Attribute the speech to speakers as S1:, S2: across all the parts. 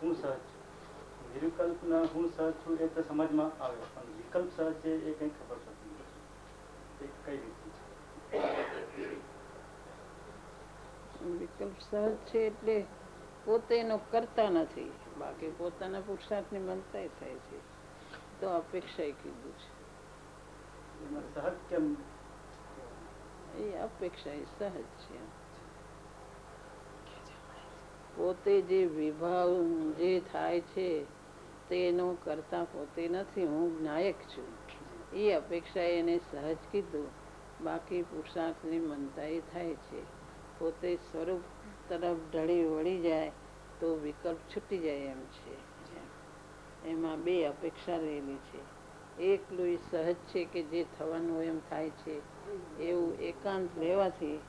S1: હું સહજ છું. નિર્વિકલ્પના હું સહજ છું એ તો સમજમાં આવે, પણ વિકલ્પ સહજ છે એ કંઈ ખબર પડતી નથી. એ કઈ રીતે છે?
S2: વિકલ્પ સહજ છે એટલે પોતે એનો કરતા નથી, બાકી પોતાના પુરુષાર્થની મનતા થાય છે. તો અપેક્ષા એ કીધું છે.
S1: એમાં સહજ કેમ?
S2: એ અપેક્ષા એ સહજ છે. પોતે જે વિભાવ જે થાય છે તેનો કરતા પોતે નથી, હું નાયક છું. એ અપેક્ષા એને સહજ કીધું. બાકી પુરુષાર્થની મનતા એ થાય છે. પોતે સ્વરૂપ તરફ ઢળી વળી જાય તો વિકલ્પ છૂટી જાય એમ છે. એમાં બે અપેક્ષા રહેલી છે. એકલું એ સહજ છે કે જે થવાનું એમ થાય છે એવું એકાંત લેવાથી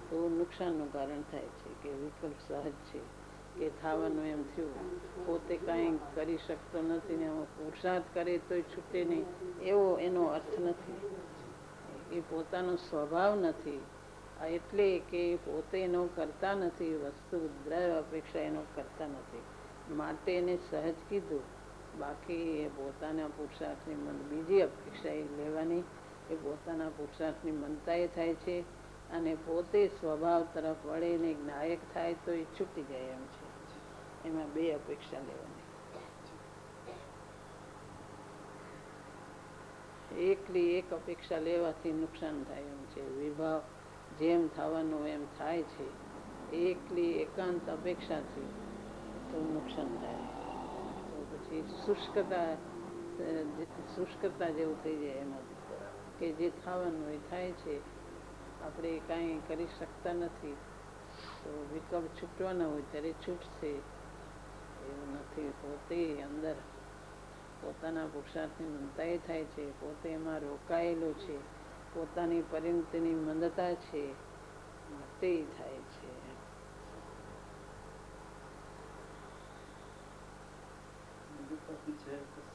S2: તો નુકસાનનું કારણ થાય છે. કે વિકલ્પ સહજ છે કે થવાનું એમ થયું, પોતે કાંઈ કરી શકતો નથી ને પુરુષાર્થ કરે તોય છૂટે નહીં, એવો એનો અર્થ નથી. એ પોતાનો સ્વભાવ નથી, એટલે કે પોતે એનો કરતા નથી. વસ્તુ દ્રવ્ય અપેક્ષા એનો કરતા નથી, માટે એને સહજ કીધું. બાકી એ પોતાના પુરુષાર્થની બીજી અપેક્ષા એ લેવાની, એ પોતાના પુરુષાર્થની મનતા એ થાય છે. અને પોતે સ્વભાવ તરફ વળીને નાયક થાય તો એ છૂટી જાય એમ છે. એમાં બે અપેક્ષા લેવાની. એકલી એક અપેક્ષા લેવાથી નુકસાન થાય એમ છે. વિભાવ જેમ થવાનું એમ થાય છે. એકલી એકાંત અપેક્ષાથી તો નુકસાન થાય. તો પછી શુષ્કતા જેવું થઈ જાય એમાં, કે જે થવાનું એ થાય છે, આપણે કાંઈ કરી શકતા નથી. તો વિકલ્પ છૂટવાના હોય ત્યારે છૂટશે, એવું નથી. પોતે અંદર પોતાના પુરુષાર્થની મનતા એ થાય છે, પોતે એમાં રોકાયેલો છે, પોતાની પરિણતિની મંદતા છે, તે થાય છે.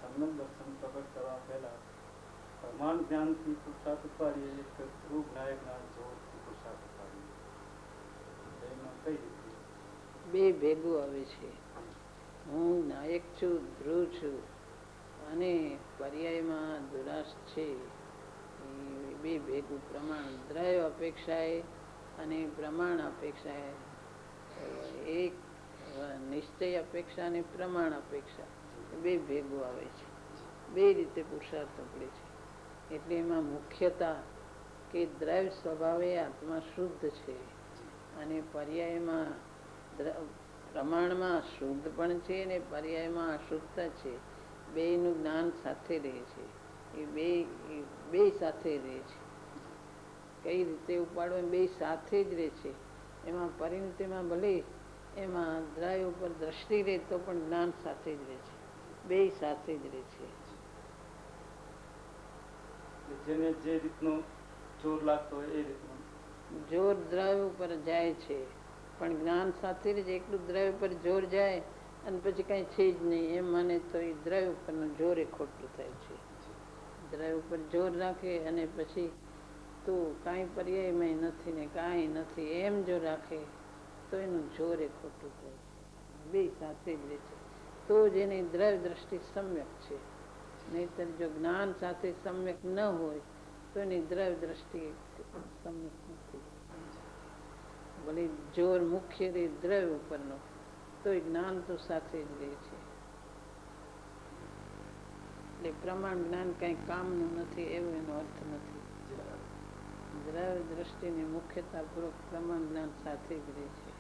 S1: સંગમ દર્શન પ્રગટ કરવા પહેલા પ્રમાણ જ્ઞાનથી પુરુષાર્થ ઉપાડીએ એક ધ્રુવ નાયકના જોરથી પુરુષાર્થ ઉપાડીએ, એમાં કઈ રીતે?
S2: બે ભેગું આવે છે. હું નાયક છું, ધ્રુવ છું, અને પર્યાયમાં દુરાશ છે. એ બે ભેગું પ્રમાણ દ્રવ્ય અપેક્ષાએ અને પ્રમાણ અપેક્ષાએ, એક નિશ્ચય અપેક્ષા અને પ્રમાણ અપેક્ષા, બે ભેગું આવે છે. બે રીતે પુરુષાર્થ પડે છે. એટલે એમાં મુખ્યતા કે દ્રવ્ય સ્વભાવે આત્મા શુદ્ધ છે, અને પર્યાયમાં પ્રમાણમાં શુદ્ધ પણ છે ને પર્યાયમાં અશુદ્ધતા છે. બેયનું જ્ઞાન સાથે રહે છે. એ બે સાથે રહે છે. કઈ રીતે ઉપાડો? બે સાથે જ રહે છે. એમાં પરિણતિમાં ભલે એમાં દ્રવ્ય ઉપર દ્રષ્ટિ રહે તો પણ જ્ઞાન સાથે જ રહે છે. બે સાથે જ રહે છે.
S1: જેને જે રીતનો જોર લાગતો હોય એ રીતનો
S2: જોર દ્રવ્ય ઉપર જાય છે, પણ જ્ઞાન સાથે જ એકલું દ્રવ્ય પર જોર જાય અને પછી કઈ છે જ નહીં એમ માને તો એ દ્રવ્ય ઉપરનું જોર એ ખોટું થાય છે. દ્રવ્ય ઉપર જોર રાખે અને પછી તો કાંઈ પર્યાયમાં નથી ને કાંઈ નથી એમ જો રાખે તો એનું જોર એ ખોટું થાય છે. બે સાથે જ રહે છે તો જ એની દ્રવ્ય દ્રષ્ટિ સમ્યક છે. નહીતર જો જ્ઞાન સાથે સમ્યક ન હોય તો એની દ્રવ્ય દ્રષ્ટિ સમ્યક નથી. ભલે જોર મુખ્ય રહે દ્રવ્ય ઉપરનો તો જ્ઞાન તો સાથે જ રહે છે. એટલે પ્રમાણ જ્ઞાન કઈ કામનું નથી એવો એનો અર્થ નથી. દ્રવ્ય દ્રષ્ટિની મુખ્યતા પૂર્વક પ્રમાણ જ્ઞાન સાથે જ રહે છે.